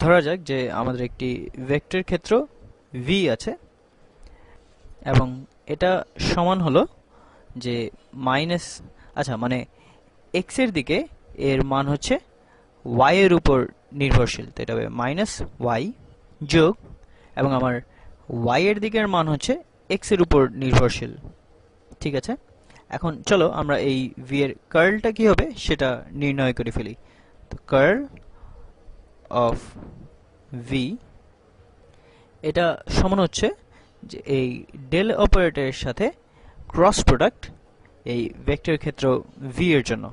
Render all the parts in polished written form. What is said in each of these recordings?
ধরা যাক যে আমাদের একটি ভেক্টর ক্ষেত্র v আছে এবং এটা সমান হলো যে মাইনাস মানে x এর দিকে এর মান হচ্ছে y এর উপর নির্ভরশীল, তো এটা হবে মাইনাস y যোগ এবং আমার y এর দিকের মান হচ্ছে x এর উপর নির্ভরশীল। ঠিক আছে, এখন চলো আমরা এই v এর কার্লটা কি হবে সেটা নির্ণয় করে ফেলি। তো কার্ল অফ v এটা সমান হচ্ছে যে এই ডেল অপারেটরের সাথে ক্রস প্রোডাক্ট এই ভেক্টর ক্ষেত্র v এর জন্য।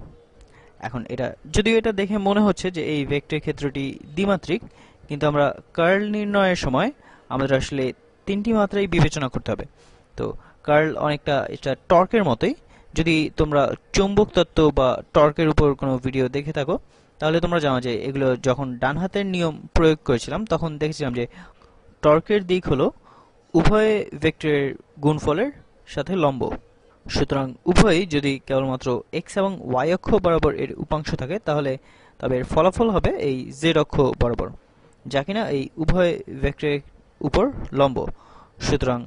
এখন এটা যদিও এটা দেখে মনে হচ্ছে যে এই ভেক্টর ক্ষেত্রটি দ্বিমাত্রিক, কিন্তু আমরা কার্ল নির্ণয়ের সময় আমাদের আসলে তিনটি মাত্রাই বিবেচনা করতে হবে। তো কার্ল অনেকটা এটা টর্কের মতোই। যদি তোমরা চৌম্বক তত্ত্ব বা টর্কের উপর কোনো ভিডিও দেখে থাকো তাহলে তোমরা জানো যে এগুলো যখন ডান হাতের নিয়ম প্রয়োগ করেছিলাম তখন দেখেছিলাম যে টর্কের দিক হলো উভয় ভেক্টরের গুণফলের সাথে লম্ব। সুতরাং উভয়ই যদি কেবলমাত্র x এবং y অক্ষ বরাবর এর উপাংশ থাকে তাহলে তবে এর ফলাফল হবে এই z অক্ষ বরাবর, যা কিনা এই উভয় ভেক্টরের উপর লম্ব। সুতরাং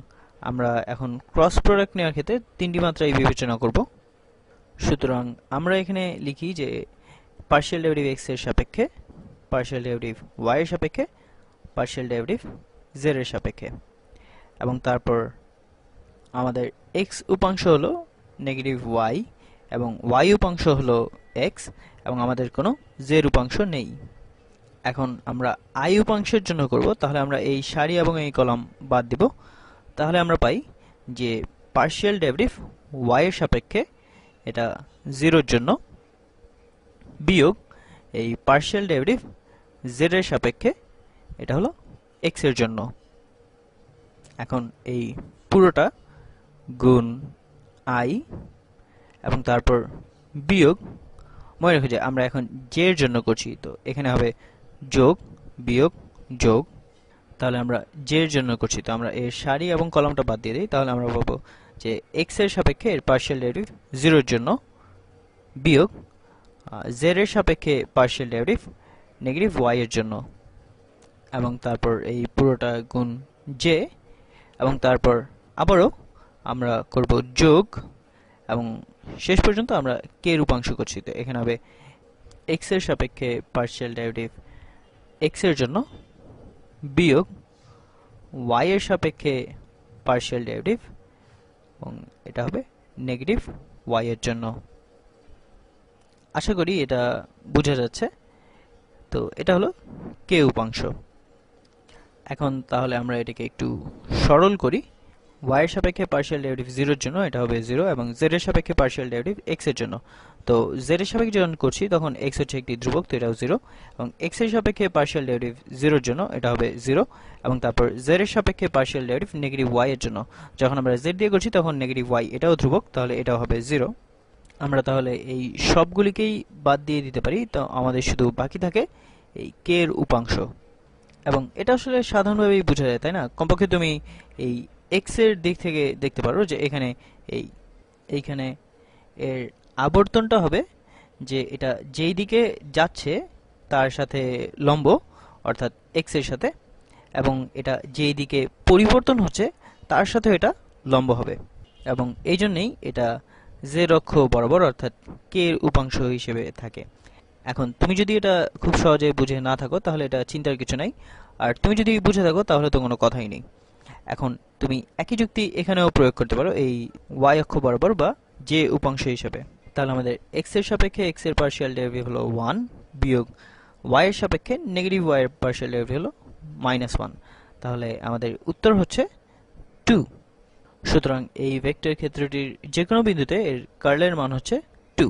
আমরা এখন ক্রস প্রোডাক্ট নেওয়ার ক্ষেত্রে তিনটি মাত্রাই বিবেচনা করব। সুতরাং আমরা এখানে লিখি যে পার্শিয়াল ডেরিভেটিভ x এর সাপেক্ষে, পার্শিয়াল ডেরিভেটিভ y এর সাপেক্ষে, পার্শিয়াল ডেরিভেটিভ z এর সাপেক্ষে, এবং তারপর আমাদের x উপাংশ হলো নেগেটিভ y এবং y উপাংশ হলো x এবং আমাদের কোনো z উপাংশ নেই। এখন আমরা i উপাংশের জন্য করব, তাহলে আমরা এই সারি এবং এই কলাম বাদ দিব। তাহলে আমরা পাই যে পার্শিয়াল ডেরিভেটিভ y এর সাপেক্ষে এটা 0 এর জন্য বিয়োগ এই পার্শিয়াল ডেরিভেটিভ z এর সাপেক্ষে এটা হলো x এর জন্য। এখন এই পুরোটা গুণ i এবং তারপর বিয়োগ, মনে রেখো যে আমরা এখন j এর জন্য করছি, তো এখানে হবে যোগ বিয়োগ যোগ। তাহলে আমরা j এর জন্য করছি, তো আমরা এর সারি এবং কলামটা বাদ দিয়ে দিই। তাহলে আমরা পাবো যে x এর সাপেক্ষে এর পার্শিয়াল ডেরিভেটিভ 0 এর জন্য বিয়োগ z এর সাপেক্ষে পার্শিয়াল ডেরিভেটিভ নেগেটিভ y এর জন্য, এবং তারপর এই পুরোটা গুণ j এবং তারপর আবারও আমরা করব যোগ এবং শেষ পর্যন্ত আমরা k এর উপাংশ করছি। তো এখানে হবে x এর সাপেক্ষে পার্শিয়াল ডেরিভেটিভ x এর জন্য বিয়োগ y এর সাপেক্ষে পার্শিয়াল ডেরিভেটিভ এবং এটা হবে নেগেটিভ y এর জন্য। আশা করি এটা বোঝা যাচ্ছে। তো এটা হলো k উপাংশ। এখন তাহলে আমরা এটাকে একটু সরল করি। y এর সাপেক্ষে পার্শিয়াল ডেরিভেটিভ 0 এর জন্য এটা হবে 0 এবং z এর সাপেক্ষে পার্শিয়াল ডেরিভেটিভ x এর জন্য। তো z এর সাপেক্ষে যখন করছি তখন x হচ্ছে একটি ধ্রুবক, তো এটাও 0 এবং x এর সাপেক্ষে পার্শিয়াল ডেরিভেটিভ 0 এর জন্য এটা হবে 0 এবং তারপর z এর সাপেক্ষে পার্শিয়াল ডেরিভেটিভ নেগেটিভ y এর জন্য যখন আমরা z দিয়ে করছি তখন নেগেটিভ y এটাও ধ্রুবক, তাহলে এটাও হবে 0। আমরা তাহলে এই সবগুলিকেই বাদ দিয়ে দিতে পারি, তো আমাদের শুধু বাকি থাকে এই k এর উপাংশ। এবং এটা আসলে সাধারণভাবেই বোঝা যায়, তাই না? কমপক্ষে তুমি এই x এর দিক থেকে দেখতে পারো যে এখানে এইখানে এর আবর্তনটা হবে যে এটা যেই দিকে যাচ্ছে তার সাথে লম্ব, অর্থাৎ x এর সাথে, এবং এটা যেই দিকে পরিবর্তন হচ্ছে তার সাথে এটা লম্ব হবে, এবং এই জন্যই এটা z অক্ষ বরাবর অর্থাৎ k এর উপাংশ হিসেবে থাকে। এখন তুমি যদি এটা খুব সহজে বুঝে না থাকো তাহলে এটা চিন্তার কিছু নাই, আর তুমি যদি বুঝে থাকো তাহলে তো কোনো কথাই নেই। এখন তুমি একই যুক্তি এখানেও প্রয়োগ করতে পারো এই y অক্ষ বরাবর বা j উপাংশ হিসেবে। তাহলে আমাদের x এর সাপেক্ষে x এর পার্শিয়াল ডেরিভেটিভ হলো 1 বিয়োগ y এর সাপেক্ষে নেগেটিভ y এর পার্শিয়াল ডেরিভেটিভ হলো -1। তাহলে আমাদের উত্তর হচ্ছে 2। সুতরাং এই ভেক্টর ক্ষেত্রটির যে কোনো বিন্দুতে এর কার্লের মান হচ্ছে 2।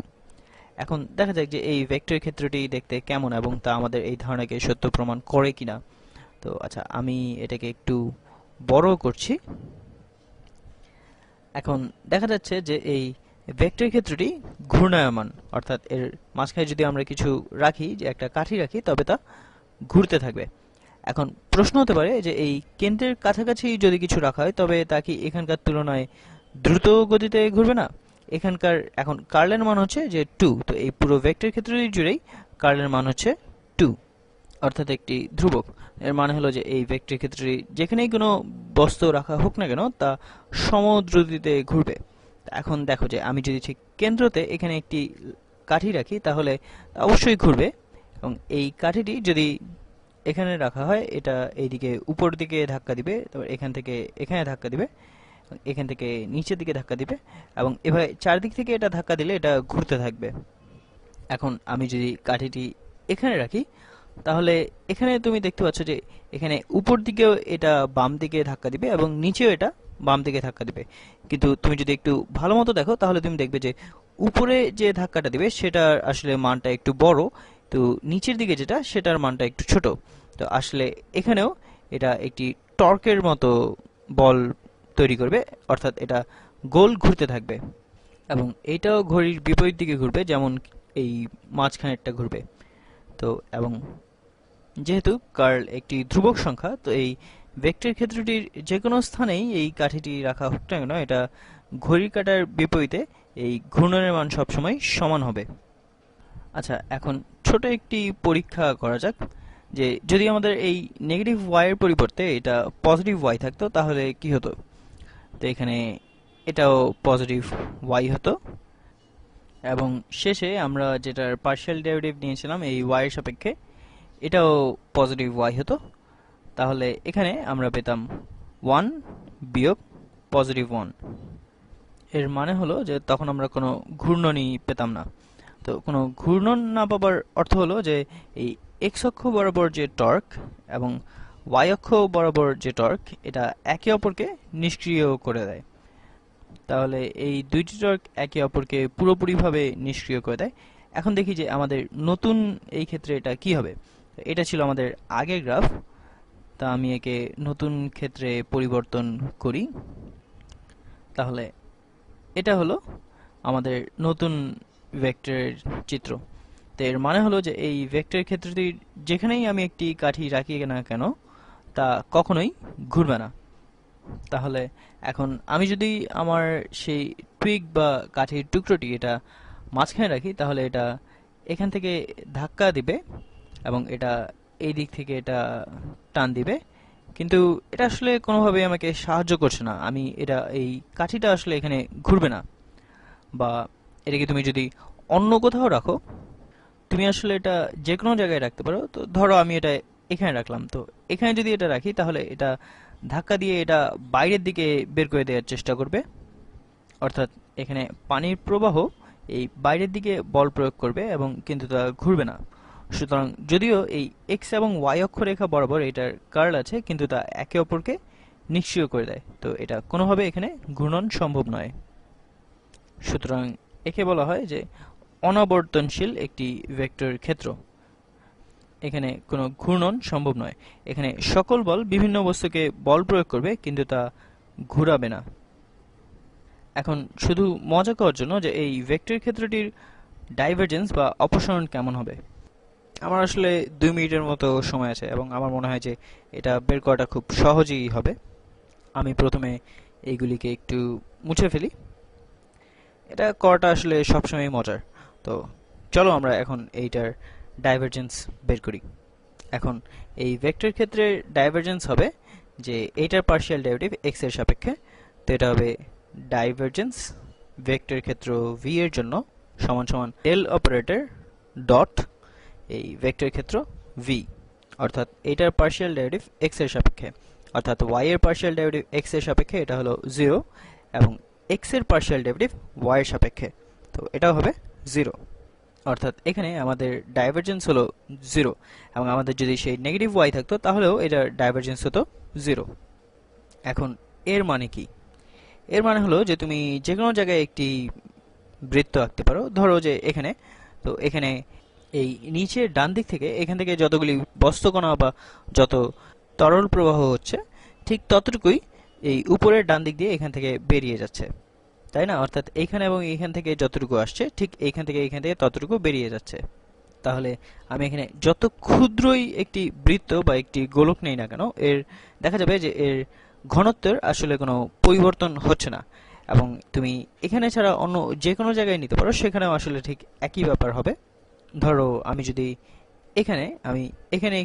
এখন দেখা যাক যে এই ভেক্টর ক্ষেত্রটি দেখতে কেমন এবং তা আমাদের এই ধারণাকে সত্য প্রমাণ করে কিনা। তো আচ্ছা, আমি এটাকে একটু বড় করছি। এখন দেখা যাচ্ছে যে এই ভেক্টর ক্ষেত্রটি ঘূর্ণায়মান, অর্থাৎ এর মাঝখানে যদি আমরা কিছু রাখি, যে একটা কাঠি রাখি, তবে তা ঘুরতে থাকবে। এখন প্রশ্ন হতে পারে যে এই কেন্দ্রের কাছাকাছি যদি কিছু রাখা হয় তবে তা কি এখানকার তুলনায় দ্রুত গতিতে ঘুরবে না? এখানকার এখন কার্লের মান হচ্ছে যে 2, তো এই পুরো ভেক্টর ক্ষেত্রটি জুড়েই কার্লের মান হচ্ছে 2। অর্থাৎ একটি ধ্রুবক। এর মানে হলো যে এই ভেক্টর ক্ষেত্রটি যেখানেই কোনো বস্তু রাখা হোক না কেন তা সমদ্রুতিতে ঘুরবে। এখন দেখো যে আমি যদি ঠিক কেন্দ্রতে এখানে একটি কাঠি রাখি তাহলে অবশ্যই ঘুরবে, এবং এই কাঠিটি যদি এখানে রাখা হয় এটা এইদিকে উপর দিকে ধাক্কা দিবে, তারপর এখান থেকে এখানে ধাক্কা দিবে, এখান থেকে নিচের দিকে ধাক্কা দিবে, এবং এভাবে চারদিক থেকে এটা ধাক্কা দিলে এটা ঘুরতে থাকবে। এখন আমি যদি কাঠিটি এখানে রাখি তাহলে এখানে তুমি দেখতে পাচ্ছ যে এখানে উপর দিকেও এটা বাম দিকে ধাক্কা দিবে এবং নিচেও এটা বাম দিকে ধাক্কা দিবে। কিন্তু তুমি যদি একটু ভালো মতো দেখো তাহলে তুমি দেখবে যে উপরে যে ধাক্কাটা দিবে সেটার আসলে মানটা একটু বড়, তো নিচের দিকে যেটা সেটার মানটা একটু ছোট। তো আসলে এখানেও এটা একটি টর্কের মতো বল তৈরি করবে, অর্থাৎ এটা গোল ঘুরতে থাকবে এবং এইটাও ঘড়ির বিপরীত দিকে ঘুরবে, যেমন এই মাঝখানেরটা ঘুরবে। তো এবং যেহেতু কার্ল একটি ধ্রুবক সংখ্যা, তো এই ভেক্টর ক্ষেত্রটির যে কোনো স্থানেই এই কাঠিটি রাখা হোক না কেন এটা ঘড়ির কাঁটার বিপরীতে এই ঘূর্ণনের মান সবসময় সমান হবে। আচ্ছা, এখন ছোট একটি পরীক্ষা করা যাক যে যদি আমাদের এই নেগেটিভ ওয়াই এর পরিবর্তে এটা পজিটিভ ওয়াই থাকতো তাহলে কি হতো। তো এখানে এটাও পজিটিভ ওয়াই হতো, এবং শেষে আমরা যেটার পার্শিয়াল ডেরিভেটিভ নিয়েছিলাম এই ওয়াই এর সাপেক্ষে এটাও পজিটিভ ওয়াই হতো। তাহলে এখানে আমরা পেতাম 1 বিয়োগ পজিটিভ 1। এর মানে হলো যে তখন আমরা কোনো ঘূর্ণনই পেতাম না। তো কোনো ঘূর্ণন না পাবার অর্থ হলো যে এই এক্স অক্ষ বরাবর যে টর্ক এবং ওয়াই অক্ষ বরাবর যে টর্ক এটা একে অপরকে নিষ্ক্রিয় করে দেয়। তাহলে এই দুইটি টর্ক একে অপরকে পুরোপুরিভাবে নিষ্ক্রিয় করে দেয়। এখন দেখি যে আমাদের নতুন এই ক্ষেত্রে এটা কি হবে। এটা ছিল আমাদের আগের গ্রাফ, তা আমি একে নতুন ক্ষেত্রে পরিবর্তন করি। তাহলে এটা হলো আমাদের নতুন ভেক্টরের চিত্র। তো এর মানে হলো যে এই ভেক্টর ক্ষেত্রটির যেখানেই আমি একটি কাঠি রাখি না কেন তা কখনোই ঘুরবে না। তাহলে এখন আমি যদি আমার সেই টুইগ বা কাঠির টুকরোটি এটা মাঝখানে রাখি তাহলে এটা এখান থেকে ধাক্কা দিবে এবং এটা এই দিক থেকে এটা টান দিবে, কিন্তু এটা আসলে কোনোভাবে আমাকে সাহায্য করছে না। আমি এটা এই কাঠিটা আসলে এখানে ঘুরবে না। বা এটাকে তুমি যদি অন্য কোথাও রাখো, তুমি আসলে এটা যে কোনো জায়গায় রাখতে পারো। তো ধরো আমি এটা এখানে রাখলাম, তো এখানে যদি এটা রাখি তাহলে এটা ধাক্কা দিয়ে এটা বাইরের দিকে বের করে দেওয়ার চেষ্টা করবে, অর্থাৎ এখানে পানির প্রবাহ এই বাইরের দিকে বল প্রয়োগ করবে এবং কিন্তু তা ঘুরবে না। সুতরাং যদিও এই এক্স এবং ওয়াই অক্ষরেখা বরাবর এটার কার্ল আছে কিন্তু তা একে অপরকে নিষ্ক্রিয় করে দেয়, তো এটা কোনোভাবে এখানে ঘূর্ণন সম্ভব নয়। সুতরাং একে বলা হয় যে অনাবর্তনশীল একটি ভেক্টর ক্ষেত্র। এখানে কোনো ঘূর্ণন সম্ভব নয়। এখানে সকল বল বিভিন্ন বস্তুকে বল প্রয়োগ করবে কিন্তু তা ঘুরাবে না। এখন শুধু মজা করার জন্য যে এই ভেক্টর ক্ষেত্রটির ডাইভারজেন্স বা অপসরণ কেমন হবে, আমার আসলে 2 মিনিটের মতো সময় আছে এবং আমার মনে হয় যে এটা বের করাটা খুব সহজই হবে। আমি প্রথমে এইগুলিকে একটু মুছে ফেলি। এটা করাটা আসলে সবসময় মজার। তো চলো আমরা এখন এইটার ডাইভারজেন্স বের করি। এখন এই ভেক্টর ক্ষেত্রের ডাইভারজেন্স হবে যে এইটার পার্শিয়াল ডেরিভেটিভ এক্স এর সাপেক্ষে। তো এটা হবে ডাইভারজেন্স ভেক্টর ক্ষেত্র ভি এর জন্য সমান সমান ডেল অপারেটর ডট এই ভেক্টর ক্ষেত্র ভি, অর্থাৎ এইটার পার্শিয়াল ডেরিভেটিভ এক্স এর সাপেক্ষে, অর্থাৎ ওয়াই এর পার্শিয়াল ডেরিভেটিভ এক্স এর সাপেক্ষে এটা হলো 0 এবং এক্স এর পার্শিয়াল ডেরিভেটিভ ওয়াই এর সাপেক্ষে, তো এটাও হবে 0। অর্থাৎ এখানে আমাদের ডাইভারজেন্স হলো 0 এবং আমাদের যদি সেই নেগেটিভ ওয়াই থাকতো তাহলেও এটার ডাইভারজেন্স হতো 0। এখন এর মানে কি? এর মানে হলো যে তুমি যে কোনো জায়গায় একটি বৃত্ত আঁকতে পারো। ধরো যে এখানে, তো এখানে এই নিচের ডান দিক থেকে এখান থেকে যতগুলি বস্তুকণা বা যত তরল প্রবাহ হচ্ছে ঠিক ততটুকুই এই উপরের ডান দিক দিয়ে এখান থেকে বেরিয়ে যাচ্ছে, তাই না? অর্থাৎ এইখানে এবং এইখান থেকে যতটুকু আসছে ঠিক এইখান থেকে ততটুকু বেরিয়ে যাচ্ছে। তাহলে আমি এখানে যত ক্ষুদ্রই একটি বৃত্ত বা একটি গোলক নেই না কেন এর দেখা যাবে যে এর ঘনত্বের আসলে কোনো পরিবর্তন হচ্ছে না, এবং তুমি এখানে ছাড়া অন্য যে কোনো জায়গায় নিতে পারো সেখানেও আসলে ঠিক একই ব্যাপার হবে। ধরো আমি যদি এখানে আমি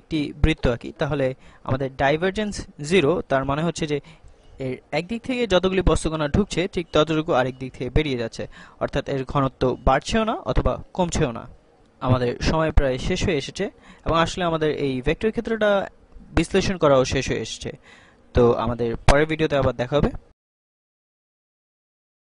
একটি বৃত্ত আঁকি, তাহলে আমাদের ডাইভারজেন্স 0, তার মানে হচ্ছে যে এর একদিক থেকে যতগুলি বস্তুকণা ঢুকছে ঠিক ততটুকু আরেক দিক থেকে বেরিয়ে যাচ্ছে, অর্থাৎ এর ঘনত্ব বাড়ছেও না অথবা কমছেও না। আমাদের সময় প্রায় শেষ হয়ে এসেছে এবং আসলে আমাদের এই ভেক্টর ক্ষেত্রটা বিশ্লেষণ করাও শেষ হয়ে এসেছে। তো আমাদের পরের ভিডিওতে আবার দেখা হবে।